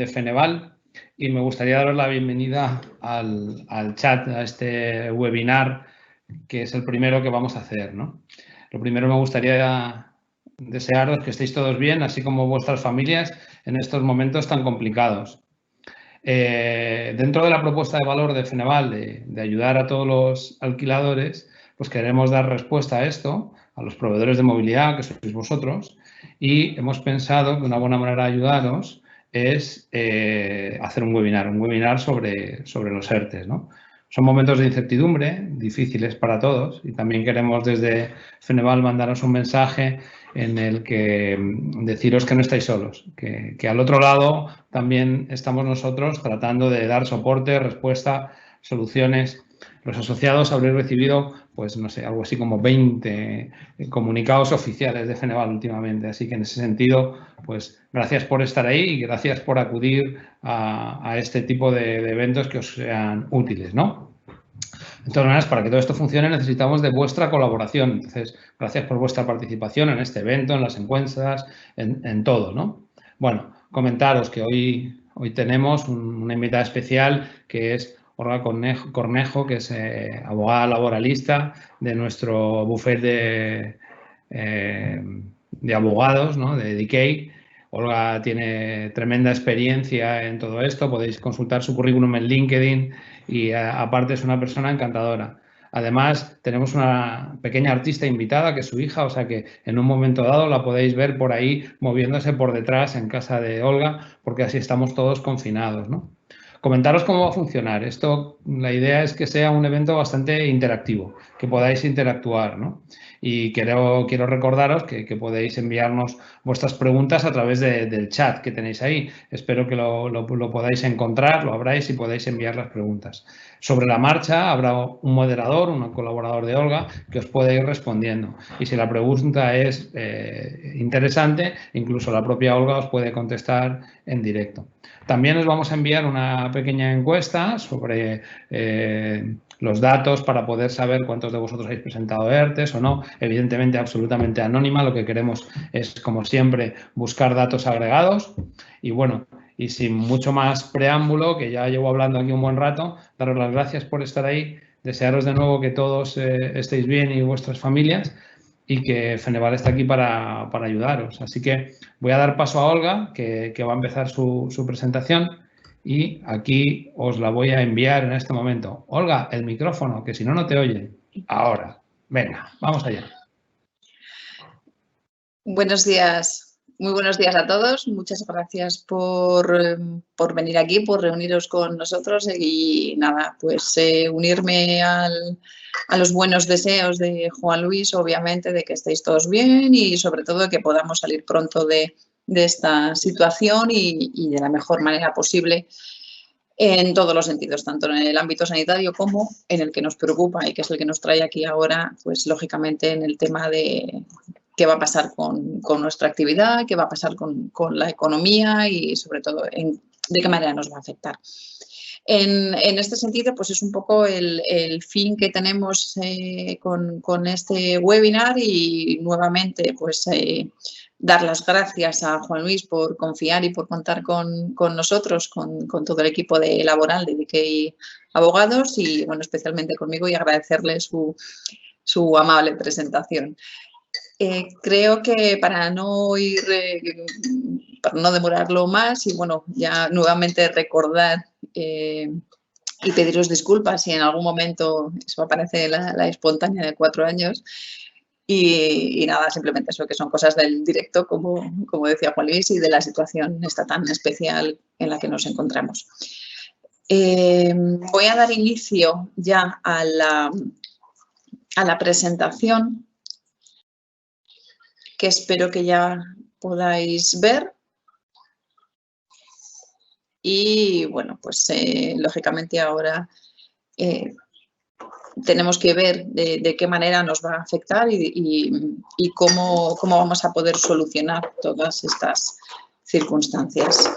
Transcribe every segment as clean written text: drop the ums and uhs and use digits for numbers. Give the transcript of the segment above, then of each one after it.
Feneval y me gustaría daros la bienvenida al chat, a este webinar, que es el primero que vamos a hacer, ¿no? Lo primero me gustaría desearos que estéis todos bien, así como vuestras familias, en estos momentos tan complicados. Dentro de la propuesta de valor de Feneval de ayudar a todos los alquiladores, pues queremos dar respuesta a esto, a los proveedores de movilidad, que sois vosotros, y hemos pensado que una buena manera de ayudaros es hacer un webinar sobre los ERTEs, ¿no? Son momentos de incertidumbre, difíciles para todos, y también queremos desde Feneval mandaros un mensaje en el que deciros que no estáis solos, que al otro lado también estamos nosotros tratando de dar soporte, respuesta, soluciones. Los asociados habréis recibido, pues no sé, algo así como 20 comunicados oficiales de Feneval últimamente. Así que en ese sentido, pues gracias por estar ahí y gracias por acudir a este tipo de eventos que os sean útiles, ¿no? De todas maneras, para que todo esto funcione necesitamos de vuestra colaboración. Entonces, gracias por vuestra participación en este evento, en las encuestas, en todo, ¿no? Bueno, comentaros que hoy tenemos una invitada especial que es Olga Cornejo, que es abogada laboralista de nuestro bufet de abogados, ¿no? De Decay. Olga tiene tremenda experiencia en todo esto, podéis consultar su currículum en LinkedIn y aparte es una persona encantadora. Además, tenemos una pequeña artista invitada, que es su hija, o sea que en un momento dado la podéis ver por ahí moviéndose por detrás en casa de Olga, porque así estamos todos confinados, ¿no? Comentaros cómo va a funcionar. Esto, la idea es que sea un evento bastante interactivo, que podáis interactuar, ¿no? Y quiero recordaros que podéis enviarnos vuestras preguntas a través del chat que tenéis ahí. Espero que lo podáis encontrar, lo abráis y podáis enviar las preguntas. Sobre la marcha habrá un moderador, un colaborador de Olga, que os puede ir respondiendo. Y si la pregunta es interesante, incluso la propia Olga os puede contestar en directo. También os vamos a enviar una pequeña encuesta sobre los datos para poder saber cuántos de vosotros habéis presentado ERTES o no. Evidentemente, absolutamente anónima. Lo que queremos es, como siempre, buscar datos agregados. Y bueno, y sin mucho más preámbulo, que ya llevo hablando aquí un buen rato, daros las gracias por estar ahí, desearos de nuevo que todos estéis bien y vuestras familias y que Feneval está aquí para ayudaros. Así que voy a dar paso a Olga, que va a empezar su presentación y aquí os la voy a enviar en este momento. Olga, el micrófono, que si no, no te oyen. Ahora. Venga, vamos allá. Buenos días, muy buenos días a todos. Muchas gracias por venir aquí, por reuniros con nosotros y nada, pues unirme a los buenos deseos de Juan Luis, obviamente, de que estéis todos bien y sobre todo de que podamos salir pronto de esta situación y de la mejor manera posible en todos los sentidos, tanto en el ámbito sanitario como en el que nos preocupa y que es el que nos trae aquí ahora, pues lógicamente en el tema de qué va a pasar con nuestra actividad, qué va a pasar con la economía y sobre todo de qué manera nos va a afectar. En este sentido, pues es un poco el fin que tenemos con este webinar y nuevamente pues dar las gracias a Juan Luis por confiar y por contar con nosotros, con todo el equipo laboral de Decay Abogados y bueno, especialmente conmigo y agradecerle su amable presentación. Creo que para no demorarlo más y bueno, ya nuevamente recordar y pediros disculpas si en algún momento eso aparece la espontánea de 4 años y nada, simplemente eso, que son cosas del directo, como decía Juan Luis, y de la situación esta tan especial en la que nos encontramos. Voy a dar inicio ya a la presentación, que espero que ya podáis ver. Y bueno, pues lógicamente ahora tenemos que ver de qué manera nos va a afectar y cómo vamos a poder solucionar todas estas circunstancias.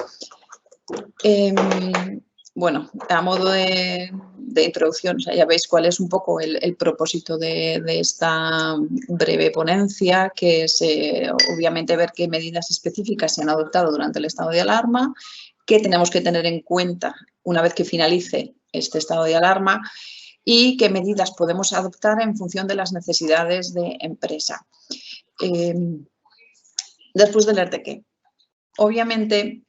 Bueno, a modo de introducción. O sea, ya veis cuál es un poco el propósito de esta breve ponencia, que es obviamente ver qué medidas específicas se han adoptado durante el estado de alarma, qué tenemos que tener en cuenta una vez que finalice este estado de alarma y qué medidas podemos adoptar en función de las necesidades de empresa. Después del ERTE, obviamente,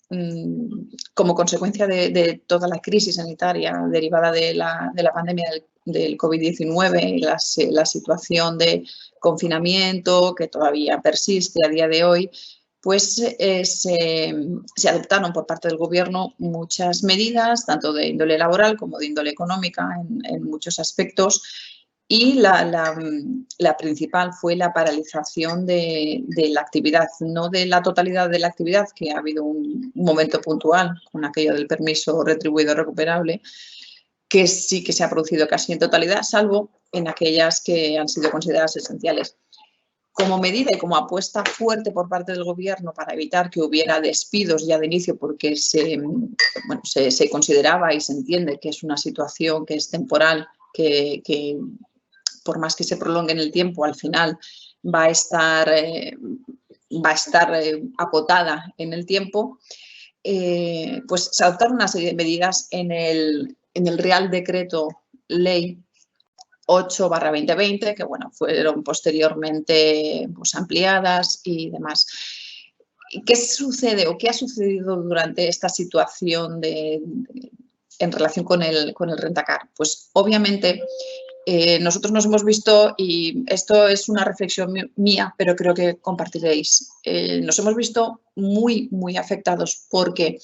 como consecuencia de toda la crisis sanitaria derivada de la pandemia del COVID-19 y la situación de confinamiento que todavía persiste a día de hoy, pues se adoptaron por parte del Gobierno muchas medidas, tanto de índole laboral como de índole económica en muchos aspectos. Y la principal fue la paralización de la actividad, no de la totalidad de la actividad, que ha habido un momento puntual con aquello del permiso retribuido recuperable, que sí que se ha producido casi en totalidad, salvo en aquellas que han sido consideradas esenciales. Como medida y como apuesta fuerte por parte del Gobierno para evitar que hubiera despidos ya de inicio, porque se consideraba y se entiende que es una situación que es temporal, que por más que se prolongue en el tiempo, al final va a estar acotada en el tiempo, pues se adoptaron una serie de medidas en el Real Decreto Ley 8/2020, que bueno, fueron posteriormente pues, ampliadas y demás. ¿Qué sucede o qué ha sucedido durante esta situación en relación con el Rentacar? Pues obviamente nosotros nos hemos visto, y esto es una reflexión mía, pero creo que compartiréis, nos hemos visto muy, muy afectados porque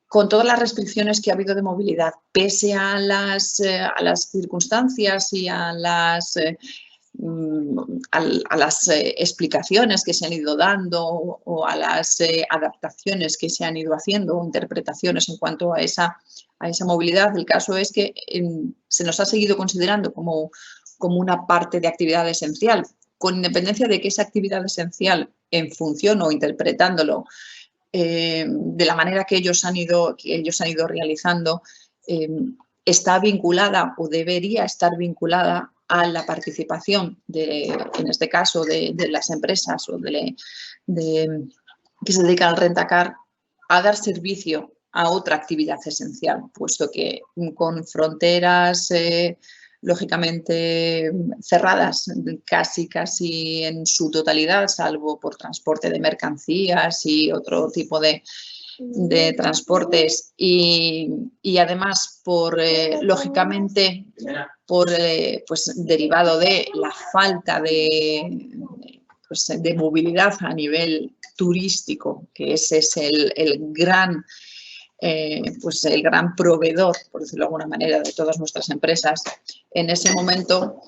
con todas las restricciones que ha habido de movilidad, pese a las circunstancias y a las explicaciones que se han ido dando o a las adaptaciones que se han ido haciendo o interpretaciones en cuanto a esa movilidad, el caso es que se nos ha seguido considerando como una parte de actividad esencial, con independencia de que esa actividad esencial, en función o interpretándolo de la manera que ellos han ido realizando, está vinculada o debería estar vinculada a la participación, en este caso, de las empresas o que se dedican al Rentacar a dar servicio a otra actividad esencial, puesto que con fronteras lógicamente cerradas casi en su totalidad, salvo por transporte de mercancías y otro tipo de transportes y además lógicamente pues derivado de la falta de movilidad a nivel turístico, que ese es el gran proveedor, por decirlo de alguna manera, de todas nuestras empresas. En ese momento,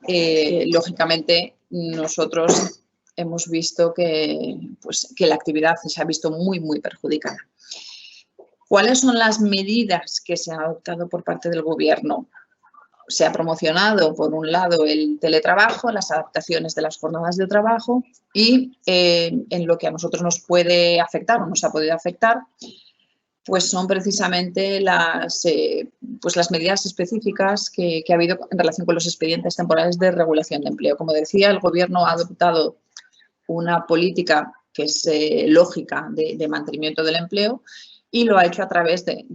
lógicamente, nosotros hemos visto que la actividad se ha visto muy, muy perjudicada. ¿Cuáles son las medidas que se han adoptado por parte del Gobierno? Se ha promocionado, por un lado, el teletrabajo, las adaptaciones de las jornadas de trabajo y en lo que a nosotros nos puede afectar o nos ha podido afectar, pues son precisamente las medidas específicas que ha habido en relación con los expedientes temporales de regulación de empleo. Como decía, el Gobierno ha adoptado una política que es lógica de mantenimiento del empleo y lo ha hecho a través de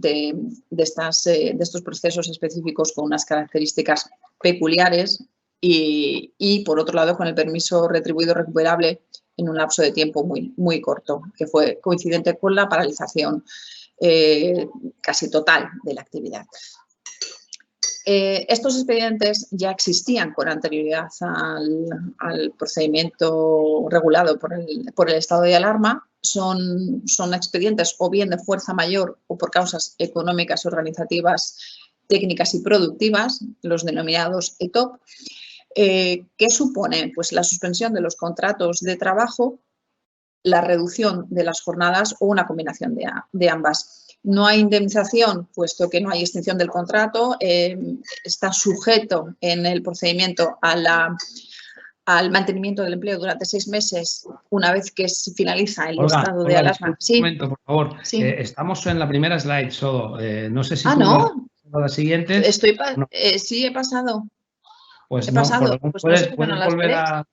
estos procesos específicos con unas características peculiares y, por otro lado, con el permiso retribuido recuperable en un lapso de tiempo muy, muy corto, que fue coincidente con la paralización casi total de la actividad. Estos expedientes ya existían con anterioridad al procedimiento regulado por el estado de alarma. Son expedientes o bien de fuerza mayor o por causas económicas, organizativas, técnicas y productivas, los denominados ETOP, que suponen pues, la suspensión de los contratos de trabajo, la reducción de las jornadas o una combinación de ambas. No hay indemnización, puesto que no hay extinción del contrato, está sujeto en el procedimiento al mantenimiento del empleo durante 6 meses, una vez que se finaliza el estado de alarma. Sí. Un momento, por favor. Sí. Estamos en la primera slide solo. No sé si ¿no? a las siguientes. No. Sí, he pasado. Pues He no, pasado. pues Pues no sé por qué no puedes las volver ves. a...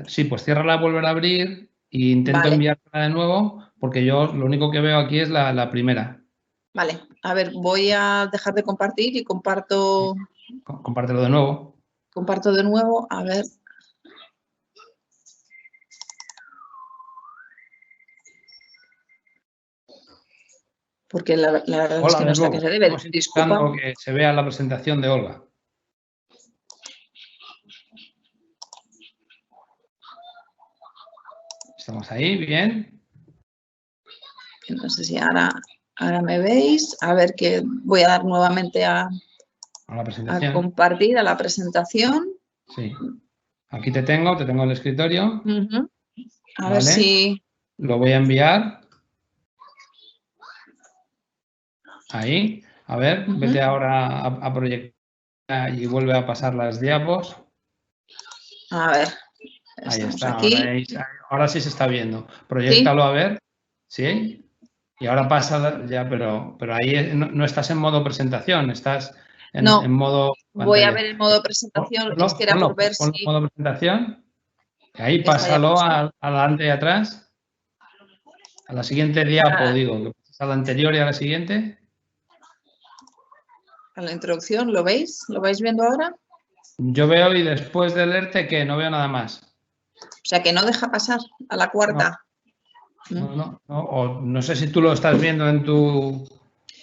Sí, pues ciérrala, volver a abrir e intento Vale. enviártela de nuevo, porque yo lo único que veo aquí es la primera. Vale, a ver, voy a dejar de compartir y comparto Compártelo de nuevo. Comparto de nuevo, a ver. Porque la verdad es que no sé a qué se debe. Estamos Disculpa. intentando que se vea la presentación de Olga. Estamos ahí, bien. No sé si ahora me veis. A ver, que voy a dar nuevamente a la presentación. Compartir a la presentación. Sí. Aquí te tengo en el escritorio. A ver si... Lo voy a enviar. Ahí. A ver, vete ahora a proyectar y vuelve a pasar las diapos. A ver. Ahí está. Aquí. Ahora sí se está viendo. Proyéctalo a ver. ¿Sí? Y ahora pasa ya, pero ahí no estás en modo presentación, estás en modo pantalla. Voy a ver el modo presentación. Es que era por ver si... en modo presentación. Ahí pásalo adelante y atrás. A la siguiente diapo, digo, que pasas a la anterior y a la siguiente. A la introducción, ¿lo veis? ¿Lo vais viendo ahora? Yo veo y después de leerte que no veo nada más. O sea, que no deja pasar a la cuarta. No sé si tú lo estás viendo en tu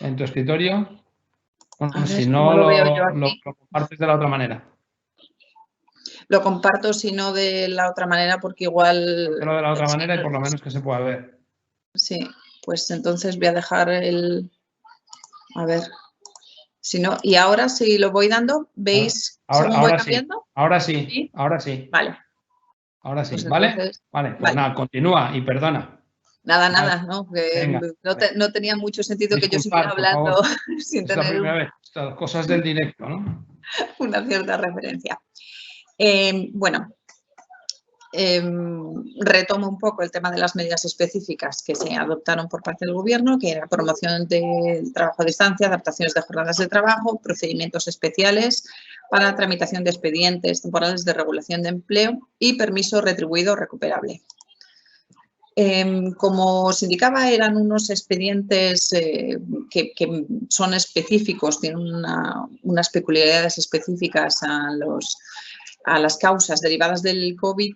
escritorio. Bueno, si no, lo compartes de la otra manera. Lo comparto, si no de la otra manera, porque igual... de la otra manera y por lo menos que se pueda ver. Sí, pues entonces voy a dejar el... A ver. Si no, y ahora si lo voy dando, ¿veis cómo voy cambiando? Sí. Ahora sí. Vale. Ahora sí, pues ¿vale? Entonces, vale, pues nada, continúa y perdona. Nada, ¿no? Que no tenía mucho sentido que yo siguiera hablando sin tener... Es la primera vez, las cosas del directo, ¿no? Una cierta referencia. Bueno, retomo un poco el tema de las medidas específicas que se adoptaron por parte del Gobierno, que era promoción del trabajo a distancia, adaptaciones de jornadas de trabajo, procedimientos especiales para la tramitación de expedientes temporales de regulación de empleo y permiso retribuido recuperable. Como os indicaba, eran unos expedientes que son específicos, tienen unas peculiaridades específicas a las causas derivadas del COVID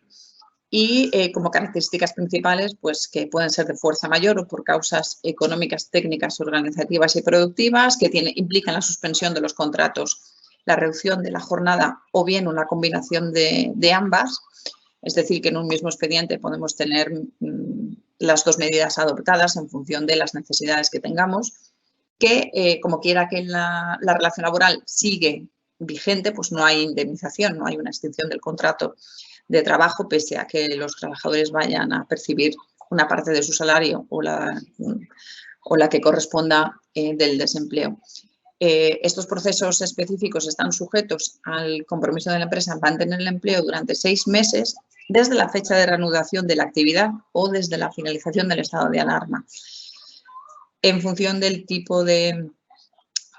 y como características principales, pues que pueden ser de fuerza mayor o por causas económicas, técnicas, organizativas y productivas, que implican la suspensión de los contratos, la reducción de la jornada o bien una combinación de ambas. Es decir, que en un mismo expediente podemos tener las dos medidas adoptadas en función de las necesidades que tengamos, que como quiera que la relación laboral sigue vigente, pues no hay indemnización, no hay una extinción del contrato de trabajo, pese a que los trabajadores vayan a percibir una parte de su salario o la que corresponda del desempleo. Estos procesos específicos están sujetos al compromiso de la empresa en mantener el empleo durante 6 meses desde la fecha de reanudación de la actividad o desde la finalización del estado de alarma. En función del tipo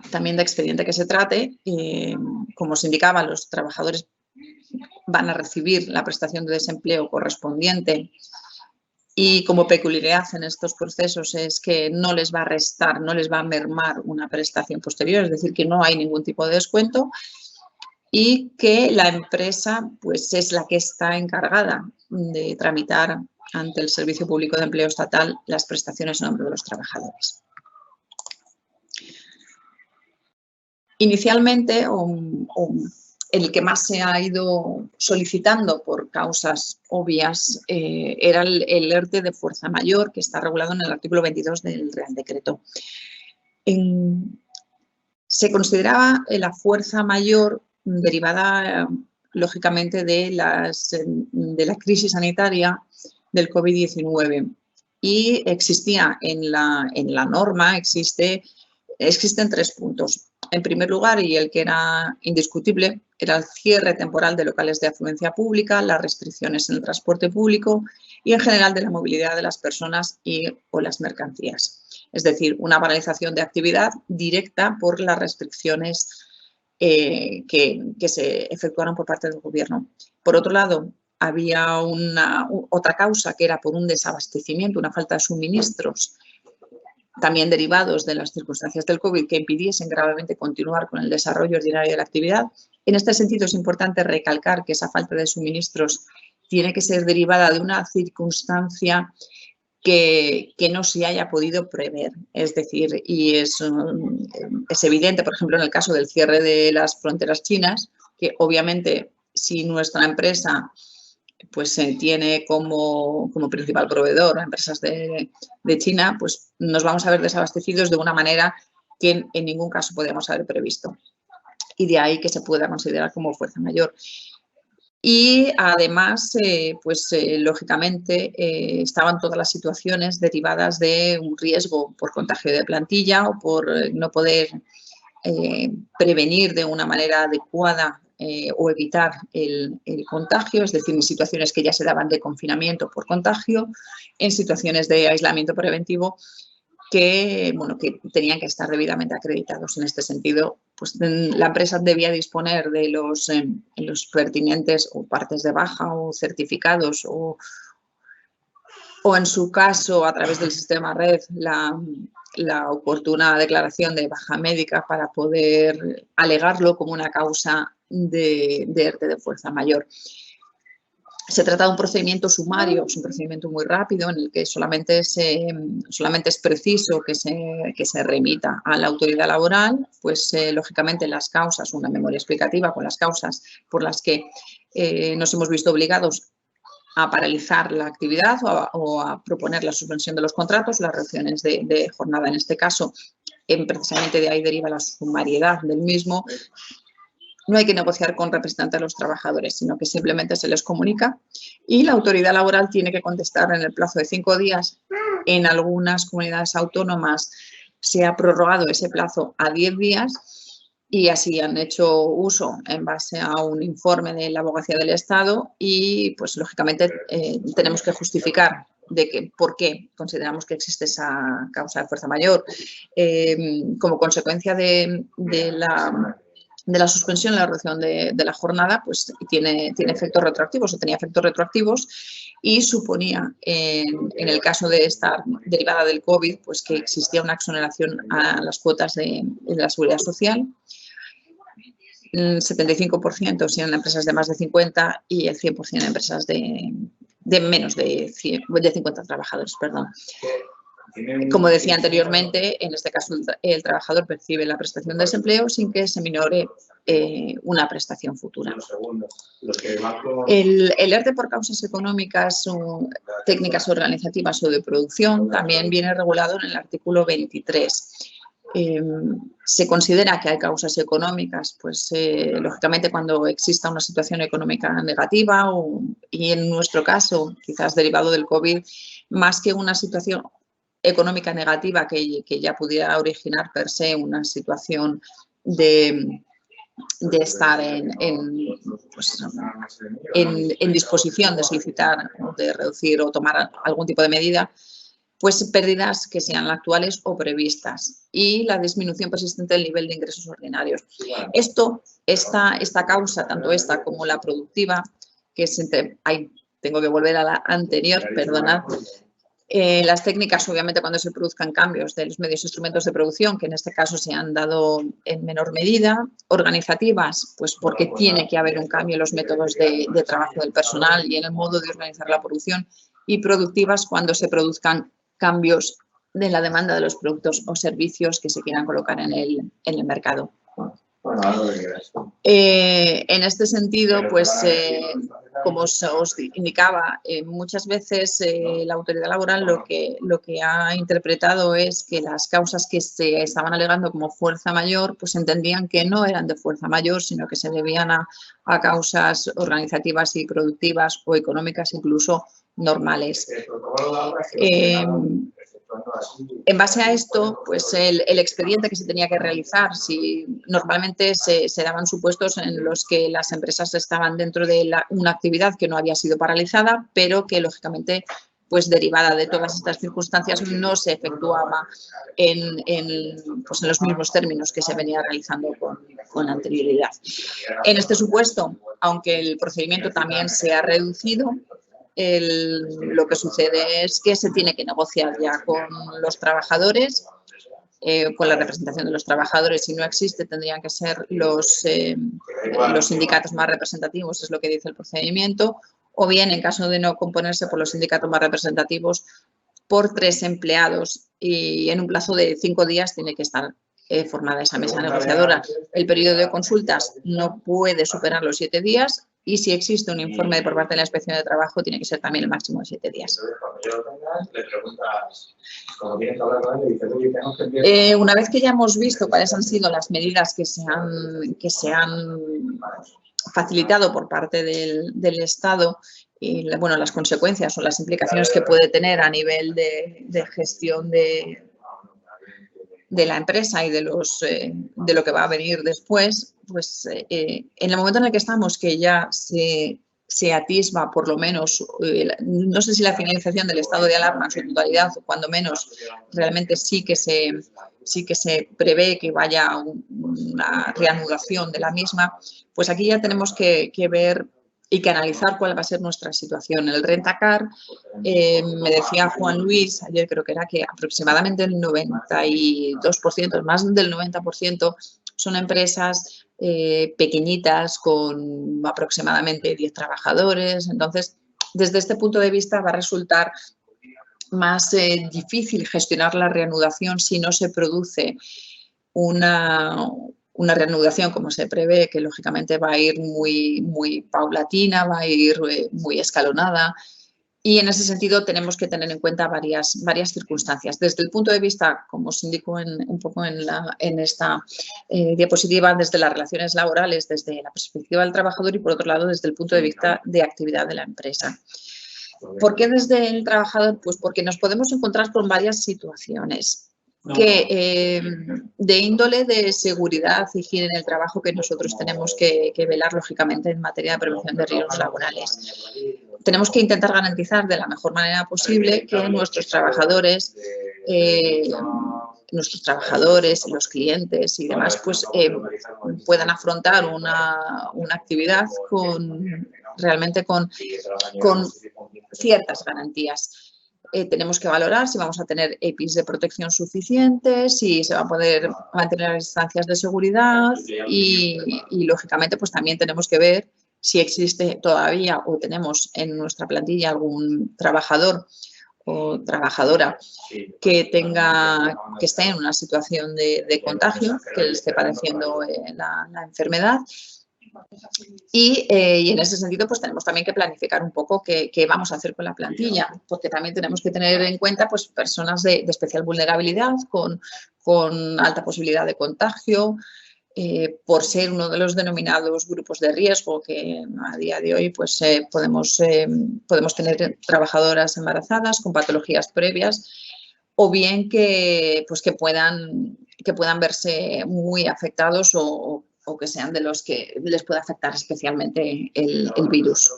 también de expediente que se trate, como os indicaba, los trabajadores van a recibir la prestación de desempleo correspondiente. Y como peculiaridad en estos procesos es que no les va a restar, no les va a mermar una prestación posterior, es decir, que no hay ningún tipo de descuento y que la empresa pues, es la que está encargada de tramitar ante el Servicio Público de Empleo Estatal las prestaciones en nombre de los trabajadores. Inicialmente, el que más se ha ido solicitando por causas obvias era el ERTE de fuerza mayor, que está regulado en el artículo 22 del Real Decreto. Se consideraba la fuerza mayor derivada, lógicamente, de la crisis sanitaria del COVID-19 y existía en la norma, existen 3 puntos. En primer lugar, y el que era indiscutible, era el cierre temporal de locales de afluencia pública, las restricciones en el transporte público y, en general, de la movilidad de las personas o las mercancías. es decir, una paralización de actividad directa por las restricciones que se efectuaron por parte del Gobierno. Por otro lado, había otra causa que era por un desabastecimiento, una falta de suministros, también derivados de las circunstancias del COVID, que impidiesen gravemente continuar con el desarrollo ordinario de la actividad. En este sentido, es importante recalcar que esa falta de suministros tiene que ser derivada de una circunstancia que no se haya podido prever. Es decir, y es evidente, por ejemplo, en el caso del cierre de las fronteras chinas, que obviamente si nuestra empresa pues se tiene como principal proveedor a empresas de China, pues nos vamos a ver desabastecidos de una manera que en ningún caso podíamos haber previsto. Y de ahí que se pueda considerar como fuerza mayor. Y además, lógicamente, estaban todas las situaciones derivadas de un riesgo por contagio de plantilla o por no poder prevenir de una manera adecuada o evitar el contagio, es decir, en situaciones que ya se daban de confinamiento por contagio, en situaciones de aislamiento preventivo que tenían que estar debidamente acreditados. En este sentido, pues la empresa debía disponer de los pertinentes o partes de baja o certificados o en su caso, a través del sistema red, la oportuna declaración de baja médica para poder alegarlo como una causa de ERTE de fuerza mayor. Se trata de un procedimiento sumario, es un procedimiento muy rápido en el que solamente es preciso que se remita a la autoridad laboral, pues lógicamente las causas, una memoria explicativa con las causas por las que nos hemos visto obligados a paralizar la actividad o a proponer la suspensión de los contratos, las reducciones de jornada en este caso, precisamente de ahí deriva la sumariedad del mismo. No hay que negociar con representantes de los trabajadores, sino que simplemente se les comunica y la autoridad laboral tiene que contestar en el plazo de 5 días. En algunas comunidades autónomas se ha prorrogado ese plazo a 10 días y así han hecho uso en base a un informe de la Abogacía del Estado y, pues, lógicamente, tenemos que justificar por qué consideramos que existe esa causa de fuerza mayor. Como consecuencia de la suspensión, la reducción de la jornada, pues tiene efectos retroactivos o tenía efectos retroactivos y suponía, en el caso de estar derivada del COVID, pues que existía una exoneración a las cuotas de la Seguridad Social. El 75% si eran empresas de más de 50 y el 100% en empresas de menos de 50 trabajadores, perdón. Como decía anteriormente, en este caso el trabajador percibe la prestación de desempleo sin que se minore una prestación futura. El ERTE por causas económicas, técnicas organizativas o de producción también viene regulado en el artículo 23. Se considera que hay causas económicas, pues lógicamente cuando exista una situación económica negativa y en nuestro caso, quizás derivado del COVID, más que una situación económica negativa que ya pudiera originar per se una situación de estar en disposición de solicitar, de reducir o tomar algún tipo de medida, pues pérdidas que sean actuales o previstas y la disminución persistente del nivel de ingresos ordinarios. Esta causa, tanto esta como la productiva, que es tengo que volver a la anterior, perdonad. Las técnicas, obviamente, cuando se produzcan cambios de los medios e instrumentos de producción, que en este caso se han dado en menor medida, organizativas, pues porque tiene que haber un cambio en los métodos de trabajo del personal y en el modo de organizar la producción, y productivas cuando se produzcan cambios de la demanda de los productos o servicios que se quieran colocar en el mercado. En este sentido, pues, como os indicaba, muchas veces la autoridad laboral lo que ha interpretado es que las causas que se estaban alegando como fuerza mayor, pues entendían que no eran de fuerza mayor, sino que se debían a causas organizativas y productivas o económicas incluso normales. En base a esto, pues el expediente que se tenía que realizar, si normalmente se daban supuestos en los que las empresas estaban dentro de una actividad que no había sido paralizada, pero que lógicamente pues derivada de todas estas circunstancias, no se efectuaba en los mismos términos que se venía realizando con anterioridad. En este supuesto, aunque el procedimiento también se ha reducido, lo que sucede es que se tiene que negociar ya con los trabajadores, con la representación de los trabajadores. Si no existe, tendrían que ser los sindicatos más representativos, es lo que dice el procedimiento, o bien, en caso de no componerse por los sindicatos más representativos, por 3 empleados, y en un plazo de 5 días tiene que estar formada esa mesa negociadora. El periodo de consultas no puede superar los 7 días y si existe un informe por parte de la Inspección de Trabajo tiene que ser también el máximo de 7 días. Una vez que ya hemos visto cuáles han sido las medidas que se han facilitado por parte del Estado y las consecuencias o las implicaciones que puede tener a nivel de gestión de la empresa y de lo que va a venir después, pues en el momento en el que estamos, que ya se atisba por lo menos, no sé si la finalización del estado de alarma en su totalidad o cuando menos, realmente sí que se prevé que vaya una reanudación de la misma, pues aquí ya tenemos que ver y que analizar cuál va a ser nuestra situación. El Rentacar, me decía Juan Luis, ayer creo que era que aproximadamente el 92%, más del 90%, son empresas pequeñitas con aproximadamente 10 trabajadores. Entonces, desde este punto de vista va a resultar más difícil gestionar la reanudación si no se produce una reanudación como se prevé, que lógicamente va a ir muy, muy paulatina, va a ir muy escalonada. Y en ese sentido tenemos que tener en cuenta varias circunstancias. Desde el punto de vista, como os indico un poco en esta diapositiva, desde las relaciones laborales, desde la perspectiva del trabajador y, por otro lado, desde el punto de vista de actividad de la empresa. ¿Por qué desde el trabajador? Pues porque nos podemos encontrar con varias situaciones que de índole de seguridad y higiene en el trabajo que nosotros tenemos que velar, lógicamente, en materia de prevención de riesgos laborales. Tenemos que intentar garantizar de la mejor manera posible que nuestros trabajadores, los clientes y demás, pues puedan afrontar una actividad realmente con ciertas garantías. Tenemos que valorar si vamos a tener EPIs de protección suficientes, si se va a poder mantener las distancias de seguridad y lógicamente, pues también tenemos que ver si existe todavía o tenemos en nuestra plantilla algún trabajador o trabajadora que esté en una situación de contagio, que esté padeciendo la enfermedad. Y en ese sentido, pues tenemos también que planificar un poco qué vamos a hacer con la plantilla, porque también tenemos que tener en cuenta pues, personas de especial vulnerabilidad, con alta posibilidad de contagio, por ser uno de los denominados grupos de riesgo, que a día de hoy pues, podemos tener trabajadoras embarazadas con patologías previas, o bien que puedan verse muy afectados o que sean de los que les pueda afectar especialmente el virus.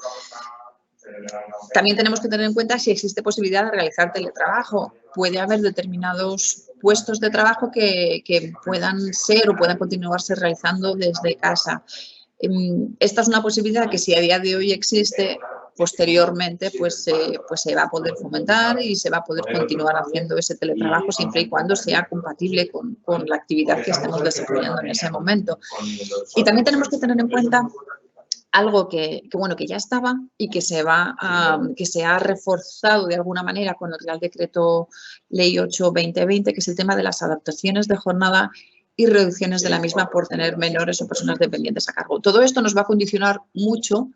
También tenemos que tener en cuenta si existe posibilidad de realizar teletrabajo. Puede haber determinados puestos de trabajo que puedan ser o puedan continuarse realizando desde casa. Esta es una posibilidad que si a día de hoy existe, posteriormente pues se va a poder fomentar y se va a poder continuar haciendo ese teletrabajo siempre y cuando sea compatible con la actividad que estemos desarrollando en ese momento. Y también tenemos que tener en cuenta algo que ya estaba y que se ha reforzado de alguna manera con el Real Decreto Ley 8/2020, que es el tema de las adaptaciones de jornada y reducciones de la misma por tener menores o personas dependientes a cargo. Todo esto nos va a condicionar mucho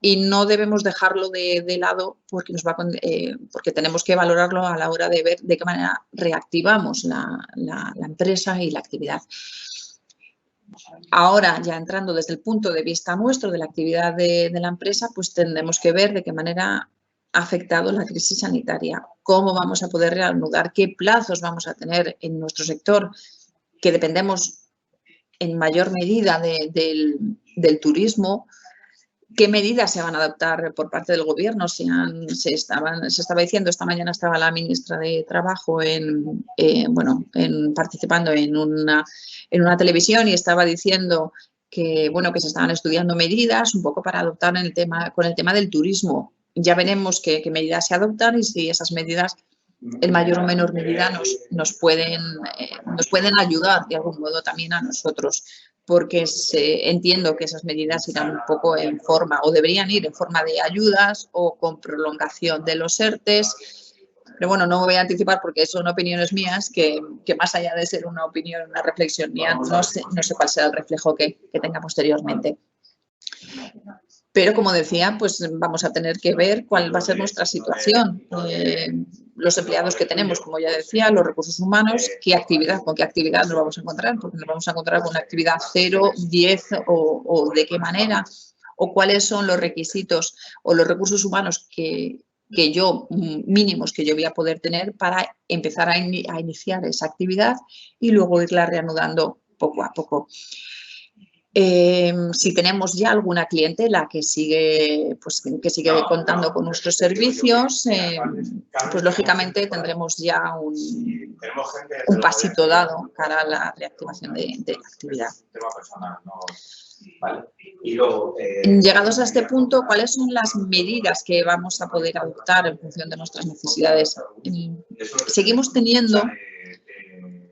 y no debemos dejarlo de lado porque tenemos que valorarlo a la hora de ver de qué manera reactivamos la empresa y la actividad. Ahora, ya entrando desde el punto de vista nuestro de la actividad de la empresa, pues tendremos que ver de qué manera ha afectado la crisis sanitaria, cómo vamos a poder reanudar, qué plazos vamos a tener en nuestro sector, que dependemos en mayor medida del turismo, ¿Qué medidas se van a adoptar por parte del Gobierno? Se estaba diciendo, esta mañana estaba la ministra de Trabajo participando en una televisión y estaba diciendo que, que se estaban estudiando medidas un poco para adoptar con el tema del turismo. Ya veremos qué medidas se adoptan y si esas medidas, en mayor o menor medida, nos pueden ayudar de algún modo también a nosotros, porque entiendo que esas medidas irán un poco en forma, o deberían ir en forma de ayudas o con prolongación de los ERTEs. Pero bueno, no me voy a anticipar porque son opiniones mías que más allá de ser una opinión, una reflexión mía, no sé cuál será el reflejo que tenga posteriormente. Pero, como decía, pues vamos a tener que ver cuál va a ser nuestra situación. Los empleados que tenemos, como ya decía, los recursos humanos, con qué actividad nos vamos a encontrar, porque nos vamos a encontrar con una actividad 0, 10 o de qué manera, o cuáles son los requisitos o los recursos humanos mínimos que yo voy a poder tener para empezar a iniciar esa actividad y luego irla reanudando poco a poco. Si tenemos ya alguna clientela que sigue contando con nuestros servicios, pues lógicamente tendremos ya un pasito dado cara a la reactivación de la actividad. Llegados a este punto, ¿cuáles son las medidas que vamos a poder adoptar en función de nuestras necesidades? Seguimos teniendo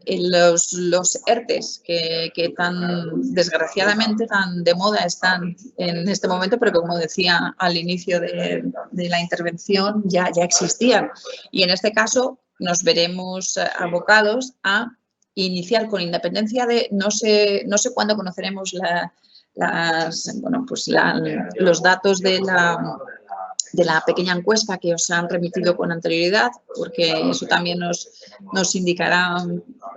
los ERTEs que tan desgraciadamente tan de moda están en este momento, pero que, como decía al inicio de la intervención, ya existían. Y en este caso nos veremos abocados a iniciar, con independencia de no sé cuándo conoceremos los datos de la pequeña encuesta que os han remitido con anterioridad, porque eso también nos indicará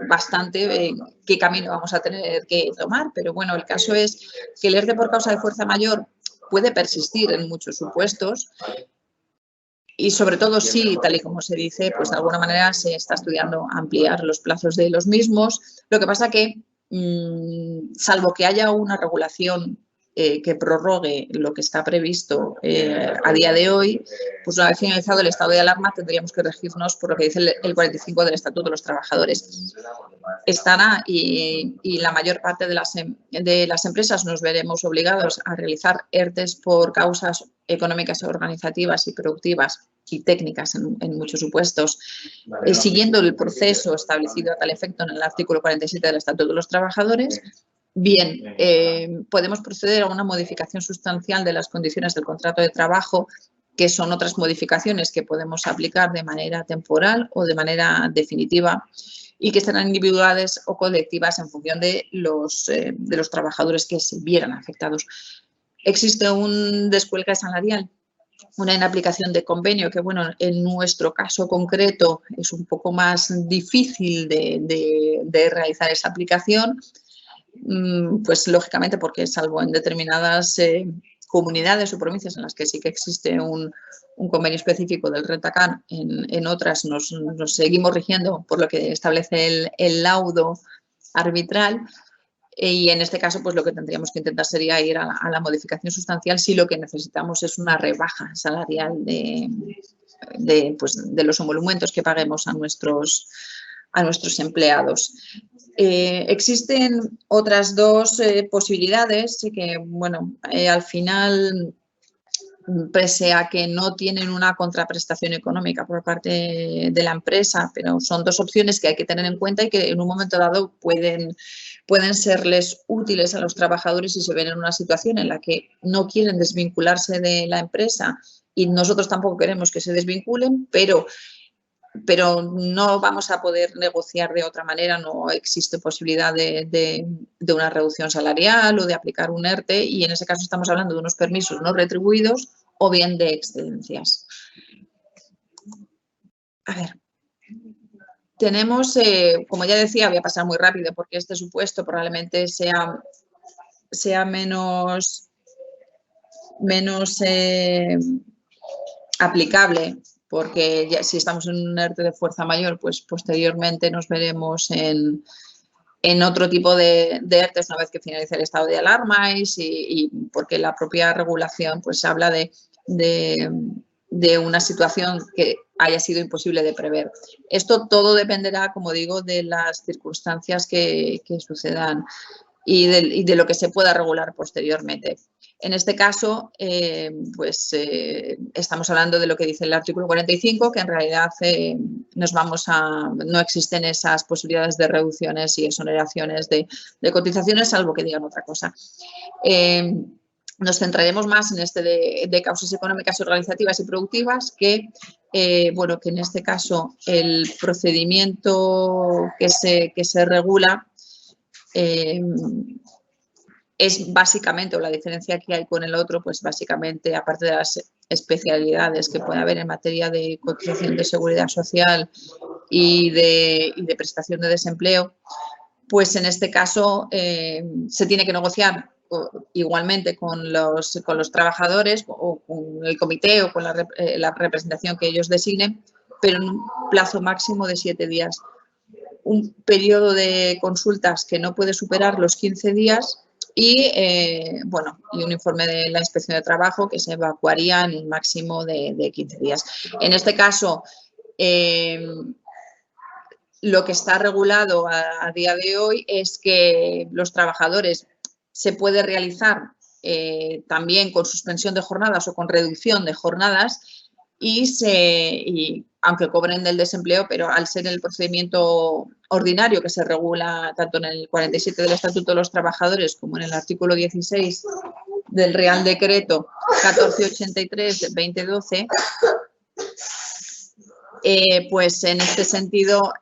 bastante qué camino vamos a tener que tomar. Pero bueno, el caso es que el ERTE por causa de fuerza mayor puede persistir en muchos supuestos y, sobre todo, si, tal y como se dice, pues de alguna manera se está estudiando ampliar los plazos de los mismos. Lo que pasa que, salvo que haya una regulación que prorrogue lo que está previsto a día de hoy, pues una vez finalizado el estado de alarma tendríamos que regirnos por lo que dice el 45 del Estatuto de los Trabajadores. Estará y la mayor parte de las empresas nos veremos obligados a realizar ERTEs por causas económicas, organizativas y productivas y técnicas en muchos supuestos, siguiendo el proceso establecido a tal efecto en el artículo 47 del Estatuto de los Trabajadores. Bien, podemos proceder a una modificación sustancial de las condiciones del contrato de trabajo, que son otras modificaciones que podemos aplicar de manera temporal o de manera definitiva y que serán individuales o colectivas en función de los trabajadores que se vieran afectados. Existe un descuelgue salarial, una inaplicación de convenio que, bueno, en nuestro caso concreto es un poco más difícil de realizar esa aplicación, pues lógicamente porque, salvo en determinadas comunidades o provincias en las que sí que existe un convenio específico del Rentacan, en otras nos seguimos rigiendo por lo que establece el laudo arbitral. Y en este caso, pues lo que tendríamos que intentar sería ir a la modificación sustancial si lo que necesitamos es una rebaja salarial de los emolumentos que paguemos a nuestros empleados. Existen otras dos posibilidades que, bueno, al final, pese a que no tienen una contraprestación económica por parte de la empresa, pero son dos opciones que hay que tener en cuenta y que en un momento dado pueden serles útiles a los trabajadores si se ven en una situación en la que no quieren desvincularse de la empresa y nosotros tampoco queremos que se desvinculen, pero no vamos a poder negociar de otra manera, no existe posibilidad de una reducción salarial o de aplicar un ERTE, y en ese caso estamos hablando de unos permisos no retribuidos o bien de excedencias. A ver, tenemos, como ya decía, voy a pasar muy rápido porque este supuesto probablemente sea menos aplicable, porque ya, si estamos en un ERTE de fuerza mayor, pues posteriormente nos veremos en en otro tipo de ERTEs una vez que finalice el estado de alarma y porque la propia regulación pues habla de una situación que haya sido imposible de prever. Esto todo dependerá, como digo, de las circunstancias que sucedan y de lo que se pueda regular posteriormente. En este caso, estamos hablando de lo que dice el artículo 45, que en realidad no existen esas posibilidades de reducciones y exoneraciones de cotizaciones, salvo que digan otra cosa. Nos centraremos más en este de causas económicas, organizativas y productivas, que en este caso el procedimiento que se regula es básicamente, o la diferencia que hay con el otro, pues básicamente, aparte de las especialidades que puede haber en materia de cotización de seguridad social y de prestación de desempleo, pues en este caso se tiene que negociar igualmente con los trabajadores o con el comité o con la representación que ellos designen, pero en un plazo máximo de 7 días. Un periodo de consultas que no puede superar los 15 días y un informe de la inspección de trabajo que se evacuaría en el máximo de 15 días. En este caso, lo que está regulado a día de hoy es que los trabajadores se puede realizar también con suspensión de jornadas o con reducción de jornadas y aunque cobren del desempleo, pero al ser el procedimiento ordinario que se regula tanto en el 47 del Estatuto de los Trabajadores como en el artículo 16 del Real Decreto 1483 de 2012, pues en este sentido,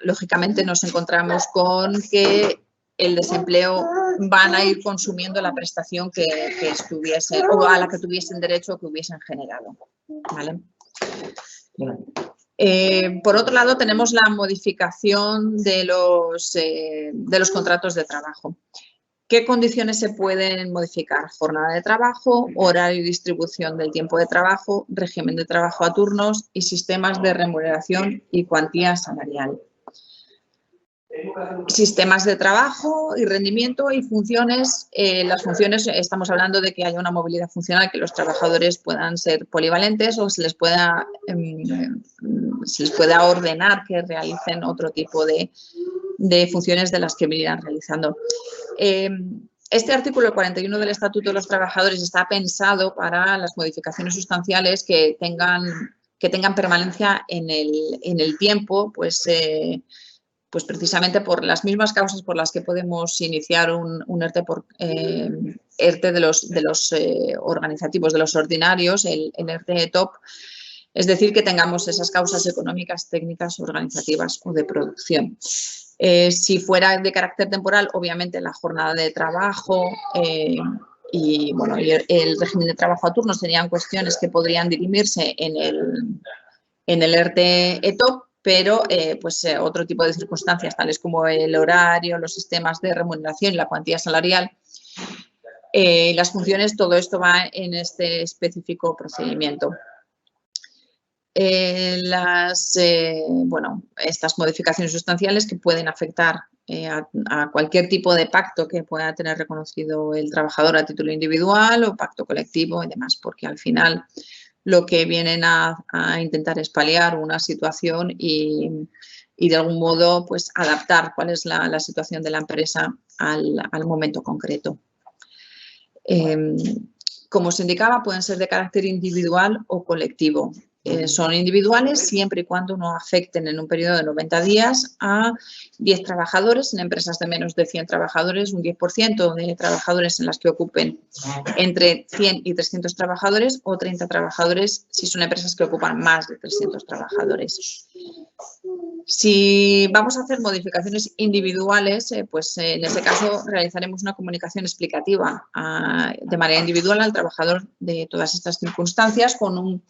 lógicamente nos encontramos con que el desempleo van a ir consumiendo la prestación que estuviesen o a la que tuviesen derecho o que hubiesen generado. ¿Vale? Por otro lado, tenemos la modificación de los contratos de trabajo. ¿Qué condiciones se pueden modificar? Jornada de trabajo, horario y distribución del tiempo de trabajo, régimen de trabajo a turnos y sistemas de remuneración y cuantía salarial. Sistemas de trabajo y rendimiento y funciones. Las funciones, estamos hablando de que haya una movilidad funcional, que los trabajadores puedan ser polivalentes o se les pueda ordenar que realicen otro tipo de funciones de las que venirán realizando. Este artículo 41 del Estatuto de los Trabajadores está pensado para las modificaciones sustanciales que tengan permanencia en el tiempo, pues precisamente por las mismas causas por las que podemos iniciar un ERTE, ERTE de los organizativos, de los ordinarios, el ERTE TOP, es decir, que tengamos esas causas económicas, técnicas, organizativas o de producción. Si fuera de carácter temporal, obviamente la jornada de trabajo y el régimen de trabajo a turnos serían cuestiones que podrían dirimirse en el ERTE ETOP, pero otro tipo de circunstancias, tales como el horario, los sistemas de remuneración y la cuantía salarial, las funciones, todo esto va en este específico procedimiento. Estas modificaciones sustanciales que pueden afectar a cualquier tipo de pacto que pueda tener reconocido el trabajador a título individual o pacto colectivo y demás, porque al final lo que vienen a intentar es paliar una situación y de algún modo pues adaptar cuál es la situación de la empresa al momento concreto. Como se indicaba, pueden ser de carácter individual o colectivo. Son individuales siempre y cuando no afecten en un periodo de 90 días a 10 trabajadores, en empresas de menos de 100 trabajadores, un 10% de trabajadores en las que ocupen entre 100 y 300 trabajadores o 30 trabajadores si son empresas que ocupan más de 300 trabajadores. Si vamos a hacer modificaciones individuales, pues en ese caso realizaremos una comunicación explicativa de manera individual al trabajador de todas estas circunstancias con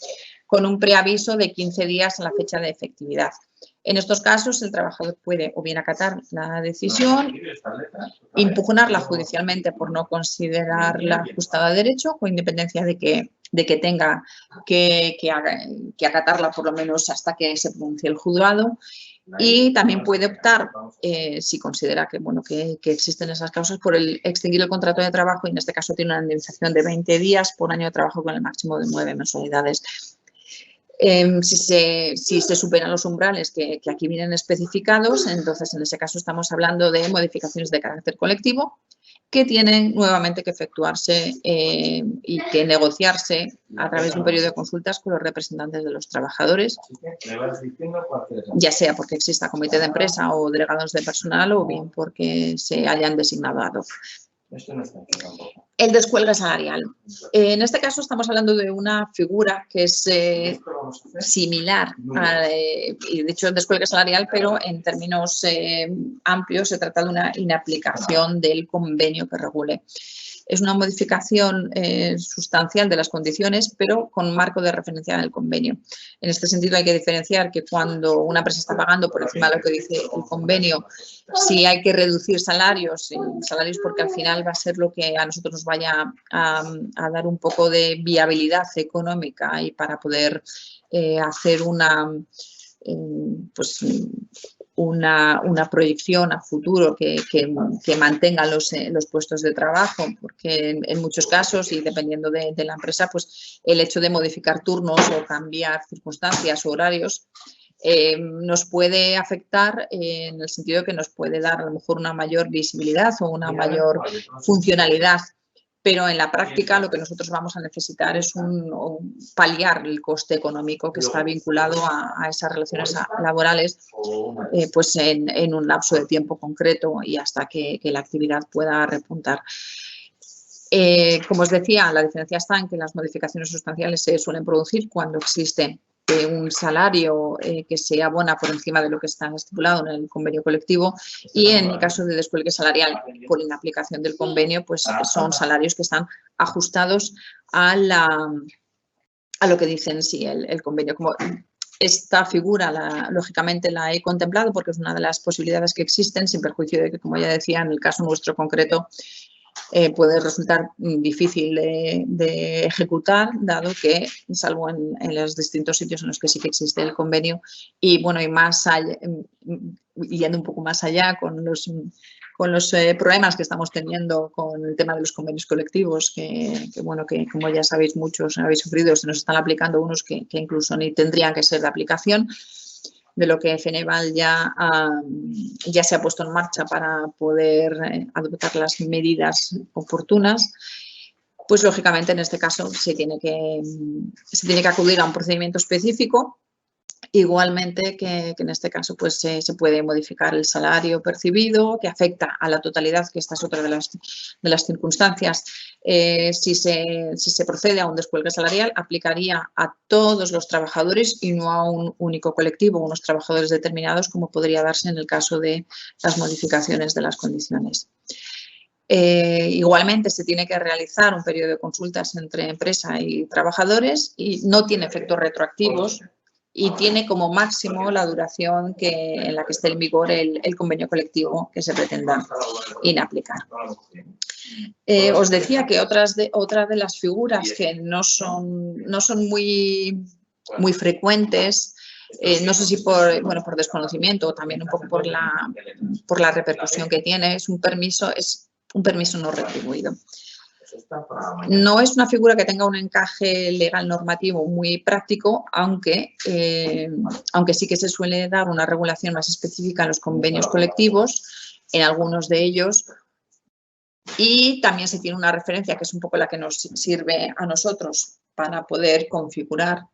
un preaviso de 15 días a la fecha de efectividad. En estos casos, el trabajador puede o bien acatar la decisión, impugnarla judicialmente por no considerarla ajustada a derecho, con independencia de que tenga que acatarla por lo menos hasta que se pronuncie el juzgado, Y también puede optar, si considera que, bueno, que existen esas causas, por el extinguir el contrato de trabajo, y en este caso tiene una indemnización de 20 días por año de trabajo con el máximo de 9 mensualidades. Si se superan los umbrales que aquí vienen especificados, entonces en ese caso estamos hablando de modificaciones de carácter colectivo que tienen nuevamente que efectuarse y que negociarse a través de un periodo de consultas con los representantes de los trabajadores, ya sea porque exista comité de empresa o delegados de personal, o bien porque se hayan designado ad hoc. El descuelgue salarial. En este caso estamos hablando de una figura que es similar, y de hecho el descuelgue salarial, pero en términos amplios se trata de una inaplicación del convenio que regule. Es una modificación sustancial de las condiciones, pero con marco de referencia en el convenio. En este sentido hay que diferenciar que cuando una empresa está pagando por encima de lo que dice el convenio, si hay que reducir salarios porque al final va a ser lo que a nosotros nos vaya a dar un poco de viabilidad económica y para poder hacer una proyección a futuro que mantenga los puestos de trabajo, porque en muchos casos, y dependiendo de la empresa, pues el hecho de modificar turnos o cambiar circunstancias o horarios nos puede afectar en el sentido que nos puede dar a lo mejor una mayor visibilidad o una mayor funcionalidad. Pero en la práctica lo que nosotros vamos a necesitar es paliar el coste económico que está vinculado a esas relaciones laborales pues en un lapso de tiempo concreto y hasta que la actividad pueda repuntar. Como os decía, la diferencia está en que las modificaciones sustanciales se suelen producir cuando existe un salario que se abona por encima de lo que está estipulado en el convenio colectivo, y en el caso de descuelgue salarial por inaplicación del convenio, pues son salarios que están ajustados a lo que dicen el convenio. Como esta figura, lógicamente, la he contemplado porque es una de las posibilidades que existen, sin perjuicio de que, como ya decía, en el caso nuestro concreto, puede resultar difícil de ejecutar, dado que, salvo en los distintos sitios en los que sí que existe el convenio, y bueno, y más allá, yendo un poco más allá con los problemas que estamos teniendo con el tema de los convenios colectivos, que bueno, que como ya sabéis muchos habéis sufrido, se nos están aplicando unos que incluso ni tendrían que ser de aplicación, de lo que Feneval ya se ha puesto en marcha para poder adoptar las medidas oportunas, pues lógicamente en este caso se tiene que acudir a un procedimiento específico. Igualmente que en este caso pues se puede modificar el salario percibido, que afecta a la totalidad, que esta es otra de las circunstancias. Si se procede a un descuelgue salarial, aplicaría a todos los trabajadores y no a un único colectivo, unos trabajadores determinados, como podría darse en el caso de las modificaciones de las condiciones. Igualmente se tiene que realizar un periodo de consultas entre empresa y trabajadores y no tiene efectos retroactivos, y tiene como máximo la duración en la que esté en vigor el convenio colectivo que se pretenda inaplicar. Os decía que otra de las figuras que no son muy frecuentes, no sé si por desconocimiento o también un poco por la repercusión que tiene, es un permiso no retribuido. No es una figura que tenga un encaje legal normativo muy práctico, aunque sí que se suele dar una regulación más específica en los convenios colectivos, en algunos de ellos, y también se tiene una referencia que es un poco la que nos sirve a nosotros para poder configurar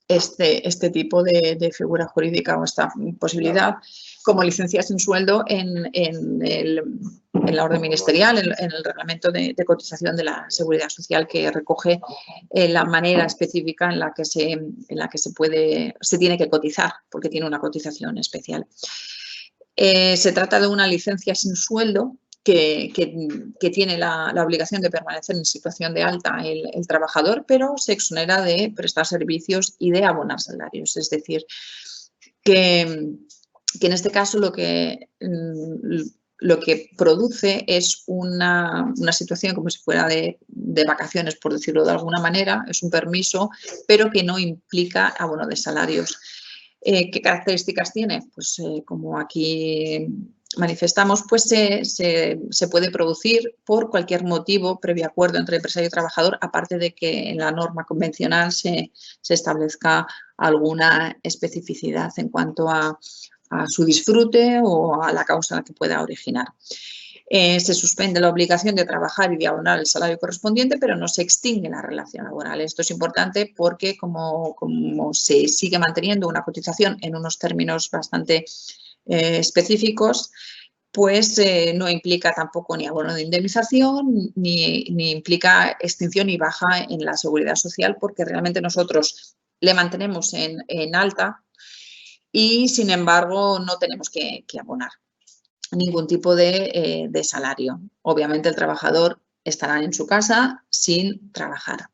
este tipo de figura jurídica o esta posibilidad, como licencia sin sueldo en la orden ministerial, en el reglamento de cotización de la Seguridad Social, que recoge la manera específica en la que se tiene que cotizar, porque tiene una cotización especial. Se trata de una licencia sin sueldo que tiene la obligación de permanecer en situación de alta el trabajador, pero se exonera de prestar servicios y de abonar salarios. Es decir, que en este caso lo que produce es una situación como si fuera de vacaciones, por decirlo de alguna manera, es un permiso, pero que no implica abono de salarios. ¿Qué características tiene? Pues como aquí manifestamos, pues se puede producir por cualquier motivo previo acuerdo entre empresario y trabajador, aparte de que en la norma convencional se establezca alguna especificidad en cuanto a su disfrute o a la causa a la que pueda originar. Se suspende la obligación de trabajar y de abonar el salario correspondiente, pero no se extingue la relación laboral. Esto es importante porque como se sigue manteniendo una cotización en unos términos bastante específicos, pues no implica tampoco ni abono de indemnización ni implica extinción y baja en la seguridad social, porque realmente nosotros le mantenemos en alta y, sin embargo, no tenemos que abonar ningún tipo de salario. Obviamente el trabajador estará en su casa sin trabajar.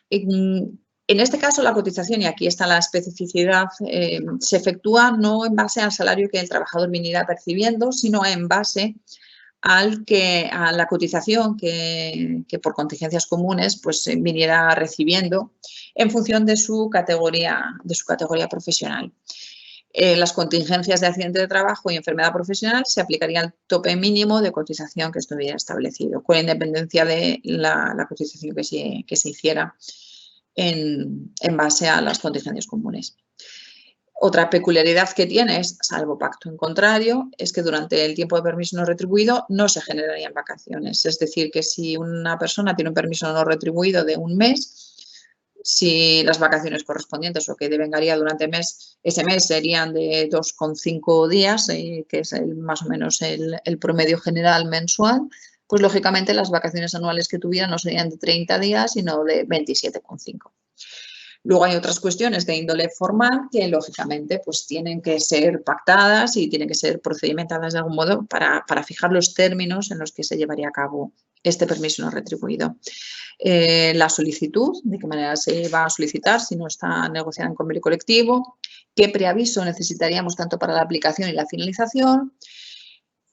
En este caso la cotización, y aquí está la especificidad, se efectúa no en base al salario que el trabajador viniera percibiendo, sino en base a la cotización que por contingencias comunes pues viniera recibiendo en función de su categoría profesional. Las contingencias de accidente de trabajo y enfermedad profesional se aplicaría el tope mínimo de cotización que estuviera establecido, con independencia de la cotización que se hiciera en base a las contingencias comunes. Otra peculiaridad que tiene, salvo pacto en contrario, es que durante el tiempo de permiso no retribuido no se generarían vacaciones. Es decir, que si una persona tiene un permiso no retribuido de un mes, si las vacaciones correspondientes o que devengaría durante ese mes serían de 2,5 días, que es más o menos el promedio general mensual, pues lógicamente las vacaciones anuales que tuviera no serían de 30 días, sino de 27,5. Luego hay otras cuestiones de índole formal que lógicamente pues tienen que ser pactadas y tienen que ser procedimentadas de algún modo para fijar los términos en los que se llevaría a cabo este permiso no retribuido. La solicitud, de qué manera se va a solicitar si no está negociada en convenio colectivo, qué preaviso necesitaríamos tanto para la aplicación y la finalización,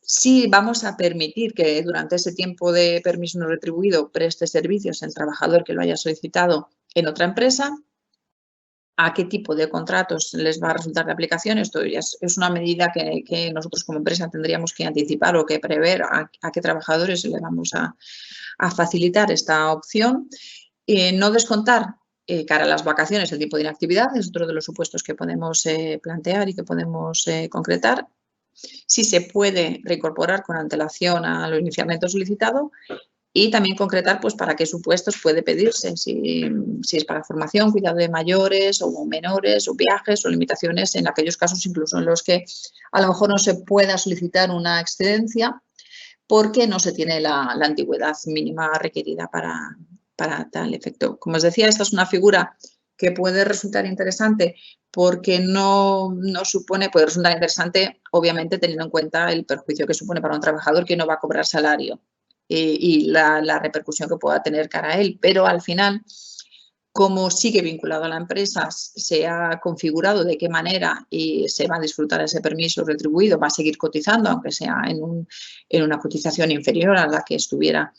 si vamos a permitir que durante ese tiempo de permiso no retribuido preste servicios el trabajador que lo haya solicitado en otra empresa, a qué tipo de contratos les va a resultar de aplicación. Esto ya es una medida que nosotros como empresa tendríamos que anticipar o que prever a qué trabajadores le vamos a facilitar esta opción. No descontar cara a las vacaciones el tiempo de inactividad es otro de los supuestos que podemos plantear y que podemos concretar. Si se puede reincorporar con antelación a lo inicialmente solicitado. Y también concretar pues para qué supuestos puede pedirse, si es para formación, cuidado de mayores o menores o viajes o limitaciones en aquellos casos incluso en los que a lo mejor no se pueda solicitar una excedencia porque no se tiene la antigüedad mínima requerida para tal efecto. Como os decía, esta es una figura que puede resultar interesante porque puede resultar interesante obviamente teniendo en cuenta el perjuicio que supone para un trabajador que no va a cobrar salario. Y la repercusión que pueda tener cara a él, pero al final, como sigue vinculado a la empresa, se ha configurado de qué manera y se va a disfrutar ese permiso retribuido, va a seguir cotizando, aunque sea en una cotización inferior a la que estuviera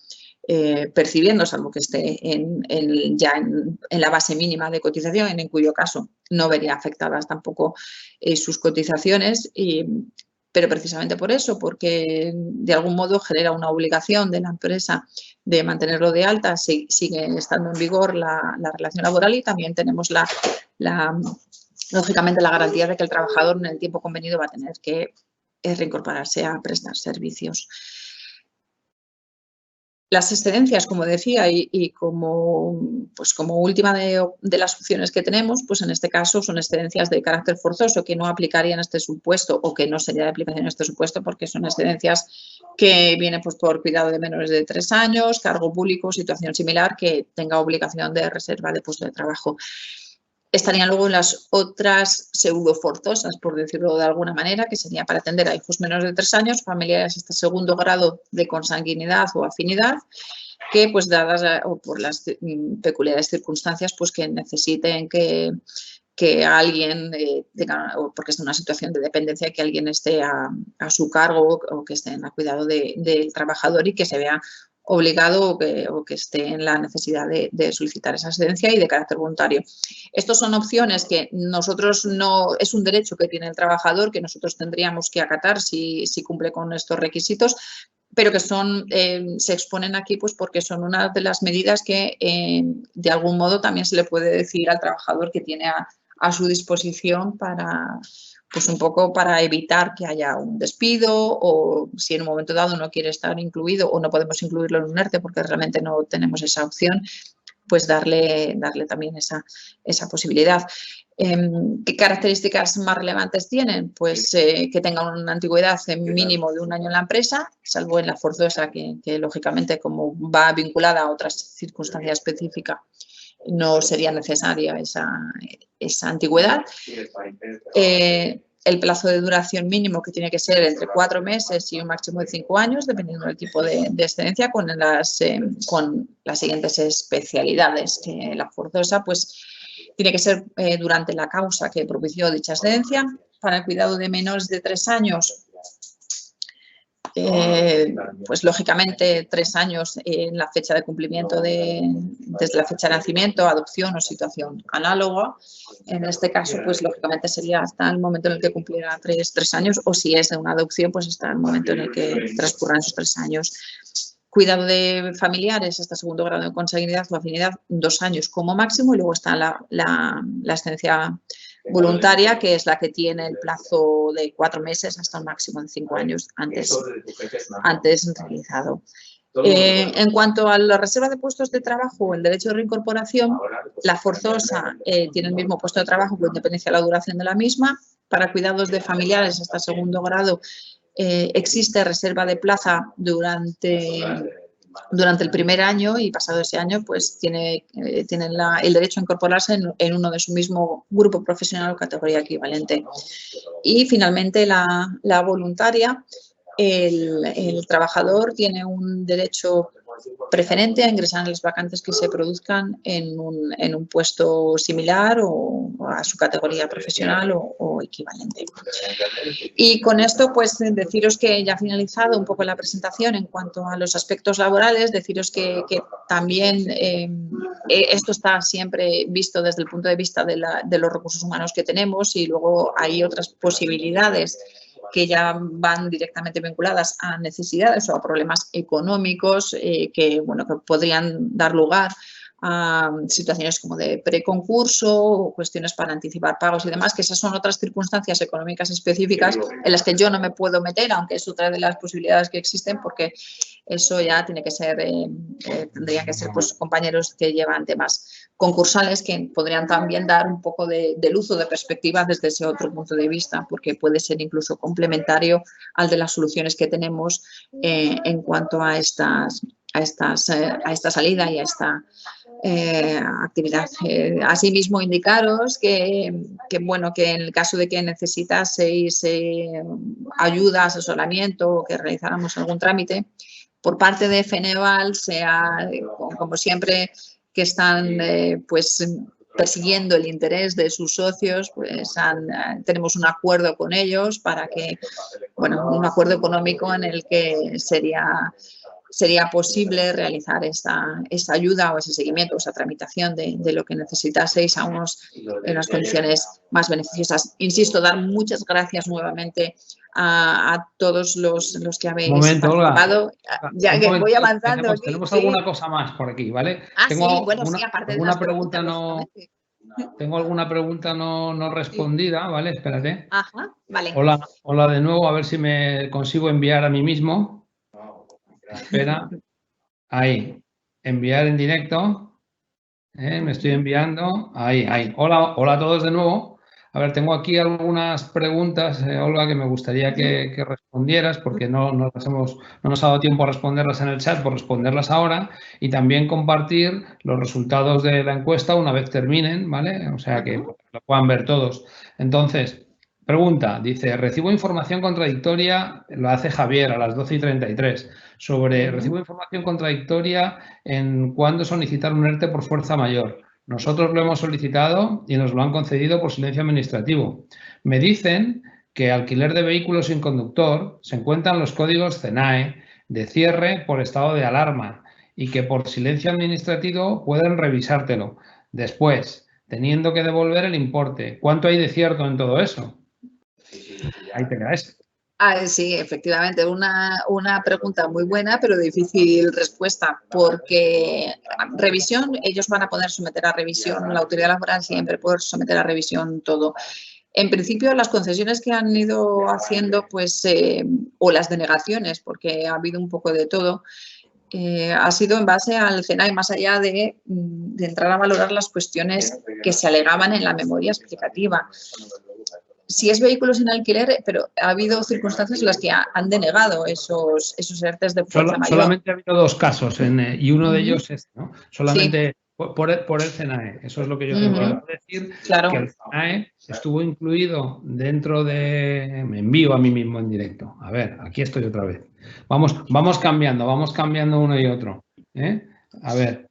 percibiendo, salvo que esté ya en la base mínima de cotización, en cuyo caso no vería afectadas tampoco sus cotizaciones. Pero precisamente por eso, porque de algún modo genera una obligación de la empresa de mantenerlo de alta, sigue estando en vigor la relación laboral y también tenemos lógicamente la garantía de que el trabajador en el tiempo convenido va a tener que reincorporarse a prestar servicios. Las excedencias, como decía, y como última de las opciones que tenemos, pues en este caso son excedencias de carácter forzoso que no aplicarían este supuesto o que no sería de aplicación en este supuesto porque son excedencias que vienen pues, por cuidado de menores de 3 años, cargo público, situación similar que tenga obligación de reserva de puesto de trabajo. Estarían luego las otras pseudo forzosas, por decirlo de alguna manera, que sería para atender a hijos menores de 3 años, familiares hasta segundo grado de consanguinidad o afinidad, que pues dadas o por las peculiares circunstancias pues que necesiten que alguien tenga, o porque es una situación de dependencia, que alguien esté a su cargo o que esté en el cuidado del trabajador y que se vea obligado o que esté en la necesidad de solicitar esa excedencia y de carácter voluntario. Estas son opciones que nosotros no, es un derecho que tiene el trabajador que nosotros tendríamos que acatar si cumple con estos requisitos, pero que son, se exponen aquí pues porque son una de las medidas que de algún modo también se le puede decir al trabajador que tiene a su disposición para, pues un poco para evitar que haya un despido o si en un momento dado no quiere estar incluido o no podemos incluirlo en un ERTE porque realmente no tenemos esa opción, pues darle también esa posibilidad. ¿Qué características más relevantes tienen? Pues que tengan una antigüedad mínimo de 1 año en la empresa, salvo en la forzosa, que lógicamente como va vinculada a otras circunstancias específicas, no sería necesaria esa antigüedad. El plazo de duración mínimo, que tiene que ser entre 4 meses y un máximo de 5 años, dependiendo del tipo de excedencia, con las siguientes especialidades. La forzosa, pues, tiene que ser durante la causa que propició dicha excedencia. Para el cuidado de menores de 3 años, pues lógicamente 3 años en la fecha de cumplimiento desde la fecha de nacimiento, adopción o situación análoga. En este caso, pues lógicamente sería hasta el momento en el que cumpliera 3 años, o si es de una adopción, pues hasta el momento en el que transcurran esos 3 años. Cuidado de familiares hasta 2.º grado de consanguinidad o afinidad, 2 años como máximo, y luego está la excedencia voluntaria, que es la que tiene el plazo de 4 meses hasta un máximo de 5 años antes realizado. En cuanto a la reserva de puestos de trabajo o el derecho de reincorporación, la forzosa tiene el mismo puesto de trabajo con independencia de la duración de la misma. Para cuidados de familiares hasta 2.º grado existe reserva de plaza durante el primer año y pasado ese año pues tienen el derecho a incorporarse en uno de su mismo grupo profesional o categoría equivalente. Y finalmente la voluntaria, el trabajador tiene un derecho preferente a ingresar en las vacantes que se produzcan en un puesto similar o a su categoría profesional o equivalente. Y con esto, pues deciros que ya ha finalizado un poco la presentación en cuanto a los aspectos laborales, deciros que también esto está siempre visto desde el punto de vista de los recursos humanos que tenemos y luego hay otras posibilidades que ya van directamente vinculadas a necesidades o a problemas económicos que podrían dar lugar a situaciones como de preconcurso o cuestiones para anticipar pagos y demás, que esas son otras circunstancias económicas específicas en las que yo no me puedo meter, aunque es otra de las posibilidades que existen, porque eso ya tiene que ser, tendrían que ser pues, compañeros que llevan temas concursales que podrían también dar un poco de luz o de perspectiva desde ese otro punto de vista, porque puede ser incluso complementario al de las soluciones que tenemos en cuanto a esta salida y a esta actividad. Asimismo, indicaros que en el caso de que necesitaseis ayuda, asesoramiento o que realizáramos algún trámite, por parte de Feneval, como siempre que están persiguiendo el interés de sus socios, pues tenemos un acuerdo con ellos para que, un acuerdo económico en el que sería posible realizar esta ayuda o ese seguimiento o esa tramitación de lo que necesitaseis en unas condiciones más beneficiosas. Insisto, dar muchas gracias nuevamente a todos los que habéis participado. Olga, ya que voy avanzando. Tenemos alguna cosa más por aquí, ¿vale? Tengo alguna pregunta no respondida, ¿vale? Espérate. Ajá, vale. Hola de nuevo, a ver si me consigo enviar a mí mismo. Espera, ahí, enviar en directo, me estoy enviando, ahí. Hola a todos de nuevo. A ver, tengo aquí algunas preguntas, Olga, que me gustaría que respondieras porque no nos ha dado tiempo a responderlas en el chat, por responderlas ahora y también compartir los resultados de la encuesta una vez terminen, ¿vale? O sea, que lo puedan ver todos. Entonces, pregunta, dice, recibo información contradictoria, lo hace Javier a las 12:33, recibo información contradictoria en cuándo solicitar un ERTE por fuerza mayor. Nosotros lo hemos solicitado y nos lo han concedido por silencio administrativo. Me dicen que alquiler de vehículos sin conductor se encuentran los códigos CENAE de cierre por estado de alarma y que por silencio administrativo pueden revisártelo. Después, teniendo que devolver el importe. ¿Cuánto hay de cierto en todo eso? Ahí te caes. Sí, efectivamente, una pregunta muy buena, pero de difícil respuesta, porque revisión, ellos van a poder someter a revisión, la autoridad laboral siempre puede someter a revisión todo. En principio, las concesiones que han ido haciendo, pues, o las denegaciones, porque ha habido un poco de todo, ha sido en base al CENAE, más allá de entrar a valorar las cuestiones que se alegaban en la memoria explicativa. Si es vehículos en alquiler, pero ha habido circunstancias en las que han denegado esos ERTEs de fuerza mayor. Solamente ha habido 2 casos y uno de ellos es, ¿no? Solamente sí. por el CENAE. Eso es lo que yo te puedo decir, claro. Que el CENAE estuvo incluido dentro de... Me envío a mí mismo en directo. A ver, aquí estoy otra vez. Vamos cambiando uno y otro. A ver,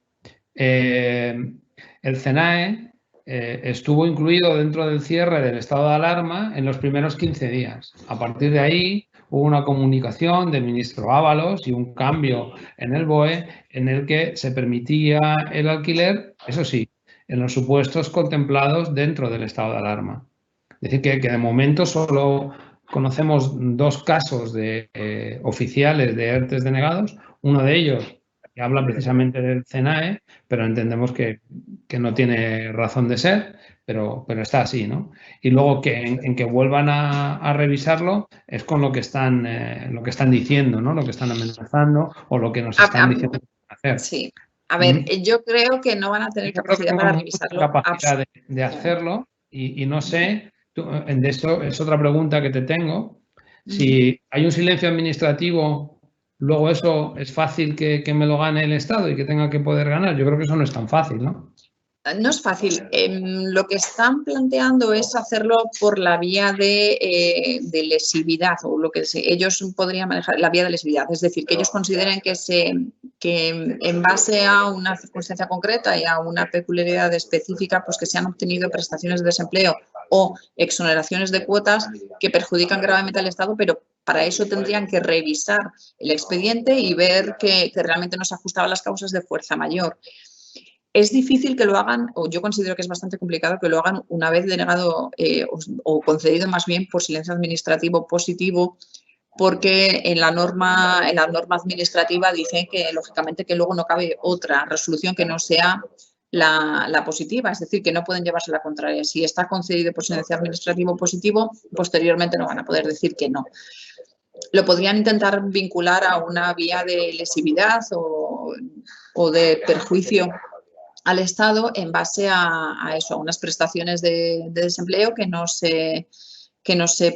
el CENAE estuvo incluido dentro del cierre del estado de alarma en los primeros 15 días. A partir de ahí hubo una comunicación del ministro Ábalos y un cambio en el BOE en el que se permitía el alquiler, eso sí, en los supuestos contemplados dentro del estado de alarma. Es decir, que de momento solo conocemos 2 casos de oficiales de ERTEs denegados, uno de ellos que habla precisamente del CENAE, pero entendemos que no tiene razón de ser, pero está así, ¿no? Y luego que en que vuelvan a revisarlo es con lo que están diciendo, ¿no? Lo que están amenazando o lo que nos están diciendo hacer. Sí. A ver, yo creo que no van a tener capacidad para revisarlo. Capacidad de hacerlo y no sé, de eso es otra pregunta que te tengo. Si hay un silencio administrativo, luego eso es fácil que me lo gane el Estado y que tenga que poder ganar. Yo creo que eso no es tan fácil, ¿no? No es fácil. Lo que están planteando es hacerlo por la vía de lesividad o lo que ellos podrían manejar, la vía de lesividad. Es decir, que ellos consideren que en base a una circunstancia concreta y a una peculiaridad específica, pues que se han obtenido prestaciones de desempleo o exoneraciones de cuotas que perjudican gravemente al Estado, pero para eso tendrían que revisar el expediente y ver que realmente no se ajustaba a las causas de fuerza mayor. Es difícil que lo hagan, o yo considero que es bastante complicado que lo hagan una vez denegado o concedido más bien por silencio administrativo positivo, porque en la norma administrativa dice que, lógicamente, que luego no cabe otra resolución que no sea la positiva, es decir, que no pueden llevarse la contraria. Si está concedido por silencio administrativo positivo, posteriormente no van a poder decir que no. Lo podrían intentar vincular a una vía de lesividad o de perjuicio al Estado en base a eso, a unas prestaciones de desempleo que no se